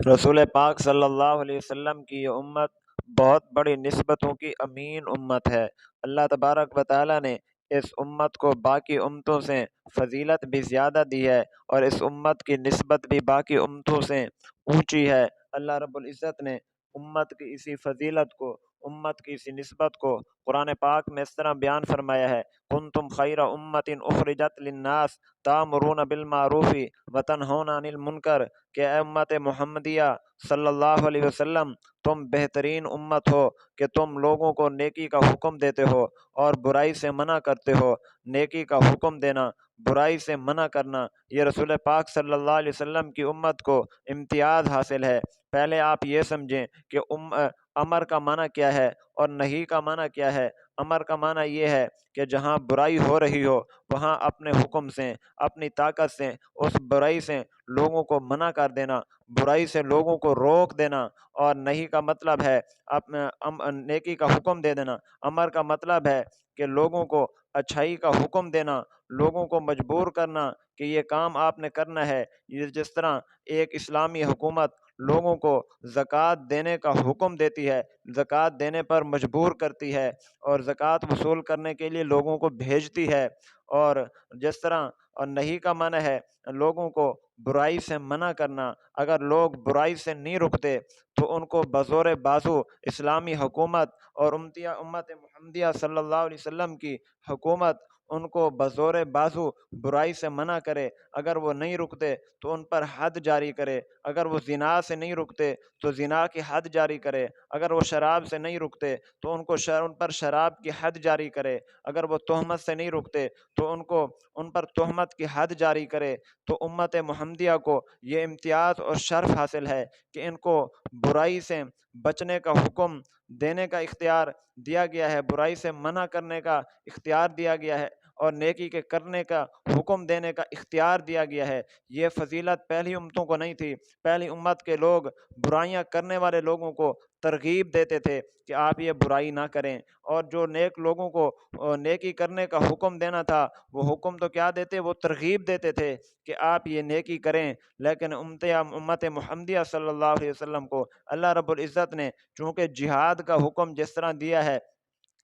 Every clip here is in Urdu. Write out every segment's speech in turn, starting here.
رسول پاک صلی اللہ علیہ وسلم کی یہ امت بہت بڑی نسبتوں کی امین امت ہے۔ اللہ تبارک و تعالیٰ نے اس امت کو باقی امتوں سے فضیلت بھی زیادہ دی ہے اور اس امت کی نسبت بھی باقی امتوں سے اونچی ہے۔ اللہ رب العزت نے امت کی اسی فضیلت کو، امت کی اسی نسبت کو قرآن پاک میں اس طرح بیان فرمایا ہے: کنتم خیر امت اخرجت للناس تامرون بالمعروف وتنہون عن المنکر، کہ اے امت محمدیہ صلی اللہ علیہ وسلم، تم بہترین امت ہو کہ تم لوگوں کو نیکی کا حکم دیتے ہو اور برائی سے منع کرتے ہو۔ نیکی کا حکم دینا، برائی سے منع کرنا، یہ رسول پاک صلی اللہ علیہ وسلم کی امت کو امتیاز حاصل ہے۔ پہلے آپ یہ سمجھیں کہ امر کا معنی کیا ہے اور نہی کا معنی کیا ہے۔ امر کا معنی یہ ہے کہ جہاں برائی ہو رہی ہو وہاں اپنے حکم سے، اپنی طاقت سے اس برائی سے لوگوں کو منع کر دینا، برائی سے لوگوں کو روک دینا۔ اور نہی کا مطلب ہے نیکی کا حکم دے دینا۔ امر کا مطلب ہے کہ لوگوں کو اچھائی کا حکم دینا، لوگوں کو مجبور کرنا کہ یہ کام آپ نے کرنا ہے۔ یہ جس طرح ایک اسلامی حکومت لوگوں کو زکوٰۃ دینے کا حکم دیتی ہے، زکوٰۃ دینے پر مجبور کرتی ہے اور زکوٰۃ وصول کرنے کے لیے لوگوں کو بھیجتی ہے، اور جس طرح اور نہی کا معنی ہے لوگوں کو برائی سے منع کرنا۔ اگر لوگ برائی سے نہیں رکتے تو ان کو بزور بازو اسلامی حکومت اور امت محمدیہ صلی اللہ علیہ وسلم کی حکومت ان کو بزور بازو برائی سے منع کرے۔ اگر وہ نہیں رکتے تو ان پر حد جاری کرے۔ اگر وہ زنا سے نہیں رکتے تو زنا کی حد جاری کرے۔ اگر وہ شراب سے نہیں رکتے تو ان پر شراب کی حد جاری کرے۔ اگر وہ تہمت سے نہیں رکتے تو ان پر تہمت کی حد جاری کرے۔ تو امت محمدیہ کو یہ امتیاز اور شرف حاصل ہے کہ ان کو برائی سے بچنے کا حکم دینے کا اختیار دیا گیا ہے، برائی سے منع کرنے کا اختیار دیا گیا ہے اور نیکی کے کرنے کا حکم دینے کا اختیار دیا گیا ہے۔ یہ فضیلت پہلی امتوں کو نہیں تھی۔ پہلی امت کے لوگ برائیاں کرنے والے لوگوں کو ترغیب دیتے تھے کہ آپ یہ برائی نہ کریں، اور جو نیک لوگوں کو نیکی کرنے کا حکم دینا تھا وہ حکم تو کیا دیتے، وہ ترغیب دیتے تھے کہ آپ یہ نیکی کریں۔ لیکن امت محمدیہ صلی اللہ علیہ وسلم کو اللہ رب العزت نے چونکہ جہاد کا حکم جس طرح دیا ہے،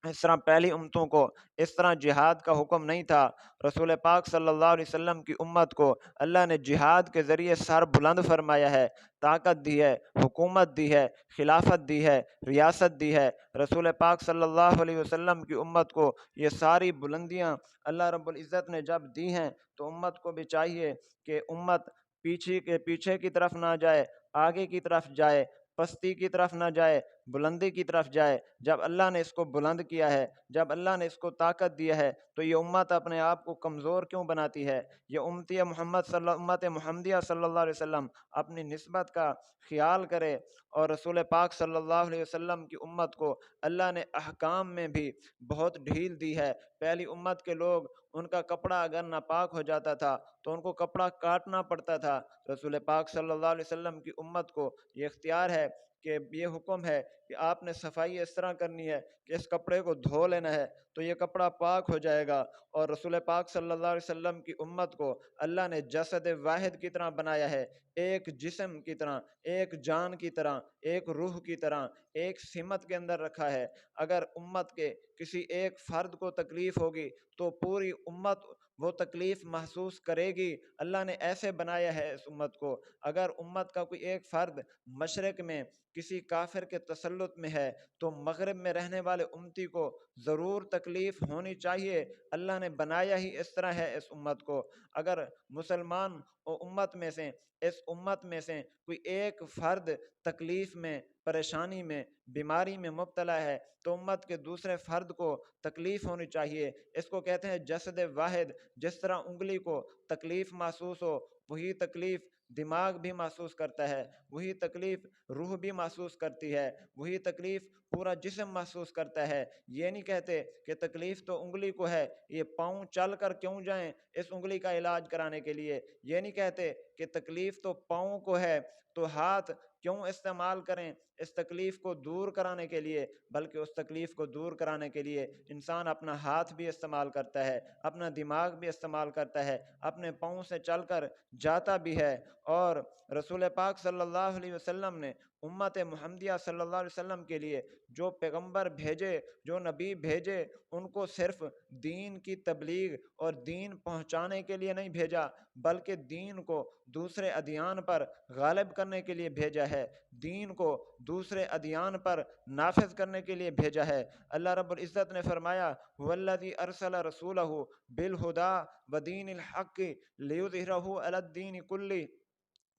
اس طرح پہلی امتوں کو اس طرح جہاد کا حکم نہیں تھا۔ رسول پاک صلی اللہ علیہ وسلم کی امت کو اللہ نے جہاد کے ذریعے سر بلند فرمایا ہے، طاقت دی ہے، حکومت دی ہے، خلافت دی ہے، ریاست دی ہے۔ رسول پاک صلی اللہ علیہ وسلم کی امت کو یہ ساری بلندیاں اللہ رب العزت نے جب دی ہیں تو امت کو بھی چاہیے کہ امت پیچھے کی طرف نہ جائے، آگے کی طرف جائے، پستی کی طرف نہ جائے، بلندی کی طرف جائے۔ جب اللہ نے اس کو بلند کیا ہے، جب اللہ نے اس کو طاقت دیا ہے، تو یہ امت اپنے آپ کو کمزور کیوں بناتی ہے؟ یہ امت محمدیہ صلی اللہ علیہ وسلم اپنی نسبت کا خیال کرے، اور رسول پاک صلی اللہ علیہ وسلم کی امت کو اللہ نے احکام میں بھی بہت ڈھیل دی ہے۔ پہلی امت کے لوگ، ان کا کپڑا اگر ناپاک ہو جاتا تھا تو ان کو کپڑا کاٹنا پڑتا تھا۔ رسول پاک صلی اللہ علیہ وسلم کی امت کو یہ اختیار ہے کہ یہ حکم ہے کہ آپ نے صفائی اس طرح کرنی ہے کہ اس کپڑے کو دھو لینا ہے تو یہ کپڑا پاک ہو جائے گا۔ اور رسول پاک صلی اللہ علیہ وسلم کی امت کو اللہ نے جسد واحد کی طرح بنایا ہے، ایک جسم کی طرح، ایک جان کی طرح، ایک روح کی طرح، ایک سمت کے اندر رکھا ہے۔ اگر امت کے کسی ایک فرد کو تکلیف ہوگی تو پوری امت وہ تکلیف محسوس کرے گی۔ اللہ نے ایسے بنایا ہے اس امت کو۔ اگر امت کا کوئی ایک فرد مشرق میں کسی کافر کے تسلط میں ہے تو مغرب میں رہنے والے امتی کو ضرور تکلیف ہونی چاہیے۔ اللہ نے بنایا ہی اس طرح ہے اس امت کو۔ اگر مسلمان اس امت میں سے کوئی ایک فرد تکلیف میں، پریشانی میں، بیماری میں مبتلا ہے تو امت کے دوسرے فرد کو تکلیف ہونی چاہیے۔ اس کو کہتے ہیں جسد واحد۔ جس طرح انگلی کو تکلیف محسوس ہو، وہی تکلیف دماغ بھی محسوس کرتا ہے، وہی تکلیف روح بھی محسوس کرتی ہے، وہی تکلیف پورا جسم محسوس کرتا ہے۔ یہ نہیں کہتے کہ تکلیف تو انگلی کو ہے، یہ پاؤں چل کر کیوں جائیں اس انگلی کا علاج کرانے کے لیے۔ یہ نہیں کہتے کہ تکلیف تو پاؤں کو ہے تو ہاتھ کیوں استعمال کریں اس تکلیف کو دور کرانے کے لیے، بلکہ اس تکلیف کو دور کرانے کے لیے انسان اپنا ہاتھ بھی استعمال کرتا ہے، اپنا دماغ بھی استعمال کرتا ہے، اپنے پاؤں سے چل کر جاتا بھی ہے۔ اور رسول پاک صلی اللہ علیہ وسلم نے امت محمدیہ صلی اللہ علیہ وسلم کے لیے جو پیغمبر بھیجے، جو نبی بھیجے، ان کو صرف دین کی تبلیغ اور دین پہنچانے کے لیے نہیں بھیجا، بلکہ دین کو دوسرے ادیان پر غالب کرنے کے لیے بھیجا ہے، دین کو دوسرے ادیان پر نافذ کرنے کے لیے بھیجا ہے۔ اللہ رب العزت نے فرمایا والذی ارسل رسولہ بالہدی ودین الحق لیظہرہ علی الدین کلہ،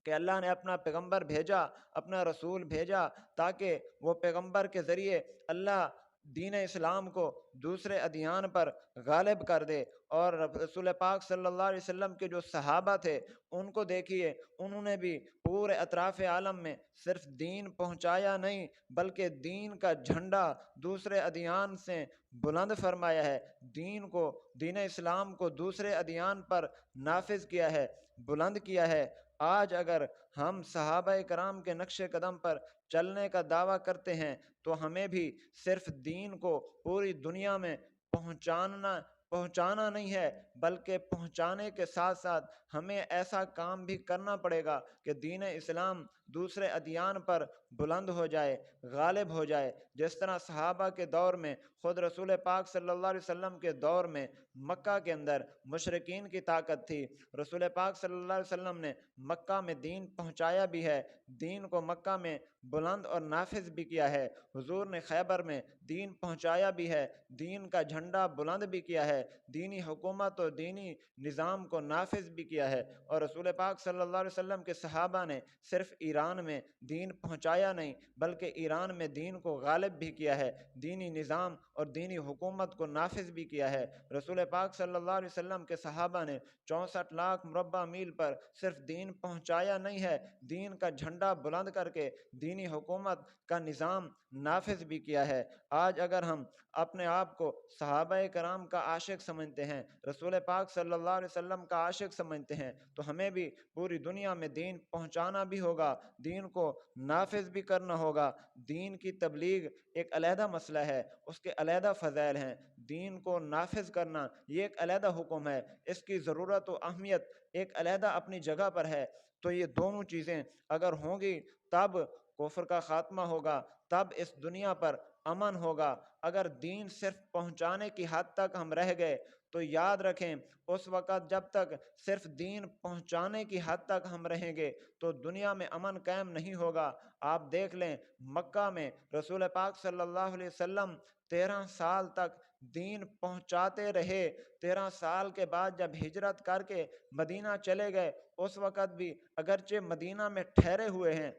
کہ اللہ نے اپنا پیغمبر بھیجا، اپنا رسول بھیجا تاکہ وہ پیغمبر کے ذریعے اللہ دین اسلام کو دوسرے ادیان پر غالب کر دے۔ اور رسول پاک صلی اللہ علیہ وسلم کے جو صحابہ تھے ان کو دیکھیے، انہوں نے بھی پورے اطراف عالم میں صرف دین پہنچایا نہیں بلکہ دین کا جھنڈا دوسرے ادیان سے بلند فرمایا ہے، دین اسلام کو دوسرے ادیان پر نافذ کیا ہے، بلند کیا ہے۔ آج اگر ہم صحابہ کرام کے نقش قدم پر چلنے کا دعویٰ کرتے ہیں تو ہمیں بھی صرف دین کو پوری دنیا میں پہنچانا نہیں ہے، بلکہ پہنچانے کے ساتھ ساتھ ہمیں ایسا کام بھی کرنا پڑے گا کہ دین اسلام دوسرے ادیان پر بلند ہو جائے، غالب ہو جائے۔ جس طرح صحابہ کے دور میں، خود رسول پاک صلی اللہ علیہ وسلم کے دور میں مکہ کے اندر مشرکین کی طاقت تھی، رسول پاک صلی اللہ علیہ وسلم نے مکہ میں دین پہنچایا بھی ہے، دین کو مکہ میں بلند اور نافذ بھی کیا ہے، حضور نے خیبر میں دین پہنچایا بھی ہے، دین کا جھنڈا بلند بھی کیا ہے، دینی حکومت اور دینی نظام کو نافذ بھی کیا ہے۔ اور رسول پاک صلی اللہ علیہ وسلم کے صحابہ نے صرف ایران میں دین پہنچایا نہیں بلکہ ایران میں دین کو غالب بھی کیا ہے، دینی نظام اور دینی حکومت کو نافذ بھی کیا ہے۔ رسول پاک صلی اللہ علیہ وسلم کے صحابہ نے 64 لاکھ مربع میل پر صرف دین پہنچایا نہیں ہے، دین کا جھنڈا بلند کر کے دینی حکومت کا نظام نافذ بھی کیا ہے۔ آج اگر ہم اپنے آپ کو صحابہ کرام کا عاشق سمجھتے ہیں، رسول پاک صلی اللہ علیہ وسلم کا عاشق سمجھتے ہیں، تو ہمیں بھی پوری دنیا میں دین پہنچانا بھی ہوگا، دین کو نافذ بھی کرنا ہوگا۔ دین کی تبلیغ ایک علیحدہ مسئلہ ہے، اس کے علیحدہ فضائل ہیں، دین کو نافذ کرنا یہ ایک علیحدہ حکم ہے، اس کی ضرورت و اہمیت ایک علیحدہ اپنی جگہ پر ہے۔ تو یہ دونوں چیزیں اگر ہوں گی تب کفر کا خاتمہ ہوگا، تب اس دنیا پر امن ہوگا۔ اگر دین صرف پہنچانے کی حد تک ہم رہ گئے تو یاد رکھیں اس وقت جب تک صرف دین پہنچانے کی حد تک ہم رہیں گے تو دنیا میں امن قائم نہیں ہوگا۔ آپ دیکھ لیں مکہ میں رسول پاک صلی اللہ علیہ وسلم 13 سال تک دین پہنچاتے رہے، 13 سال کے بعد جب ہجرت کر کے مدینہ چلے گئے اس وقت بھی اگرچہ مدینہ میں ٹھہرے ہوئے ہیں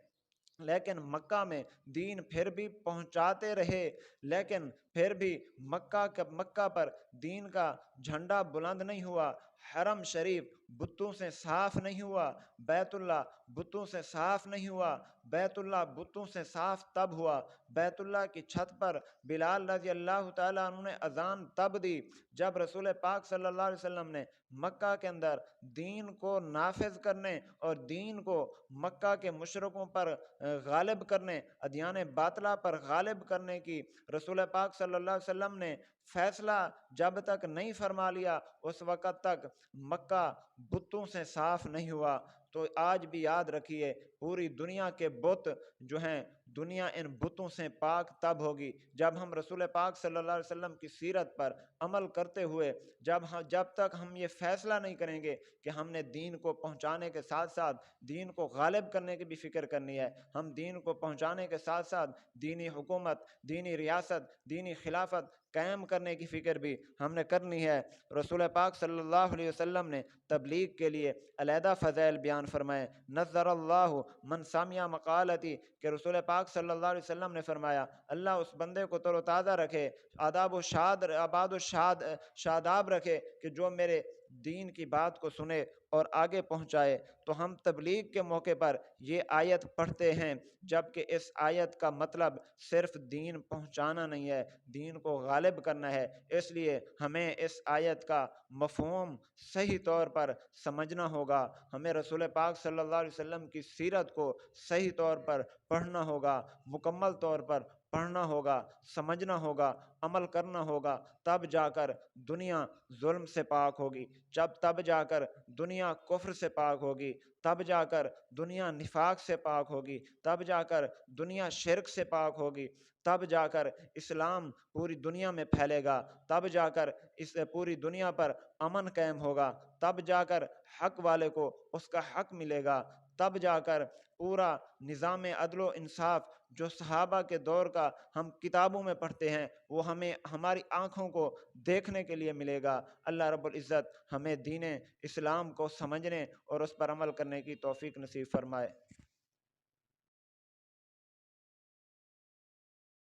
لیکن مکہ میں دین پھر بھی پہنچاتے رہے، لیکن پھر بھی مکہ پر دین کا جھنڈا بلند نہیں ہوا، حرم شریف بتوں سے صاف نہیں ہوا، بیت اللہ بتوں سے صاف نہیں ہوا، بیت اللہ بتوں سے صاف تب ہوا، بیت اللہ کی چھت پر بلال رضی اللہ تعالیٰ عنہ نے اذان تب دی جب رسول پاک صلی اللہ علیہ وسلم نے مکہ کے اندر دین کو نافذ کرنے اور دین کو مکہ کے مشرکوں پر غالب کرنے، ادیان باطلہ پر غالب کرنے کی رسول پاک صلی اللہ علیہ وسلم نے فیصلہ جب تک نہیں فرما لیا اس وقت تک مکہ بتوں سے صاف نہیں ہوا۔ تو آج بھی یاد رکھیے پوری دنیا کے بت جو ہیں، دنیا ان بتوں سے پاک تب ہوگی جب ہم رسول پاک صلی اللہ علیہ وسلم کی سیرت پر عمل کرتے ہوئے جب تک ہم یہ فیصلہ نہیں کریں گے کہ ہم نے دین کو پہنچانے کے ساتھ ساتھ دین کو غالب کرنے کی بھی فکر کرنی ہے، ہم دین کو پہنچانے کے ساتھ ساتھ دینی حکومت، دینی ریاست، دینی خلافت قائم کرنے کی فکر بھی ہم نے کرنی ہے۔ رسول پاک صلی اللہ علیہ وسلم نے تبلیغ کے لیے علیحدہ فضائل بیان فرمائے۔ نظر اللہ من سامع مقالتی، کہ رسول پاک صلی اللہ علیہ وسلم نے فرمایا اللہ اس بندے کو تر و تازہ رکھے، آباد و شاداب رکھے کہ جو میرے دین کی بات کو سنے اور آگے پہنچائے۔ تو ہم تبلیغ کے موقع پر یہ آیت پڑھتے ہیں، جبکہ اس آیت کا مطلب صرف دین پہنچانا نہیں ہے، دین کو غالب کرنا ہے۔ اس لیے ہمیں اس آیت کا مفہوم صحیح طور پر سمجھنا ہوگا، ہمیں رسول پاک صلی اللہ علیہ وسلم کی سیرت کو صحیح طور پر پڑھنا ہوگا، مکمل طور پر پڑھنا ہوگا، سمجھنا ہوگا، عمل کرنا ہوگا، تب جا کر دنیا ظلم سے پاک ہوگی، تب جا کر دنیا کفر سے پاک ہوگی، تب جا کر دنیا نفاق سے پاک ہوگی، تب جا کر دنیا شرک سے پاک ہوگی، تب جا کر اسلام پوری دنیا میں پھیلے گا، تب جا کر اس پوری دنیا پر امن قائم ہوگا، تب جا کر حق والے کو اس کا حق ملے گا، تب جا کر پورا نظام عدل و انصاف جو صحابہ کے دور کا ہم کتابوں میں پڑھتے ہیں وہ ہمیں ہماری آنکھوں کو دیکھنے کے لیے ملے گا۔ اللہ رب العزت ہمیں دین اسلام کو سمجھنے اور اس پر عمل کرنے کی توفیق نصیب فرمائے۔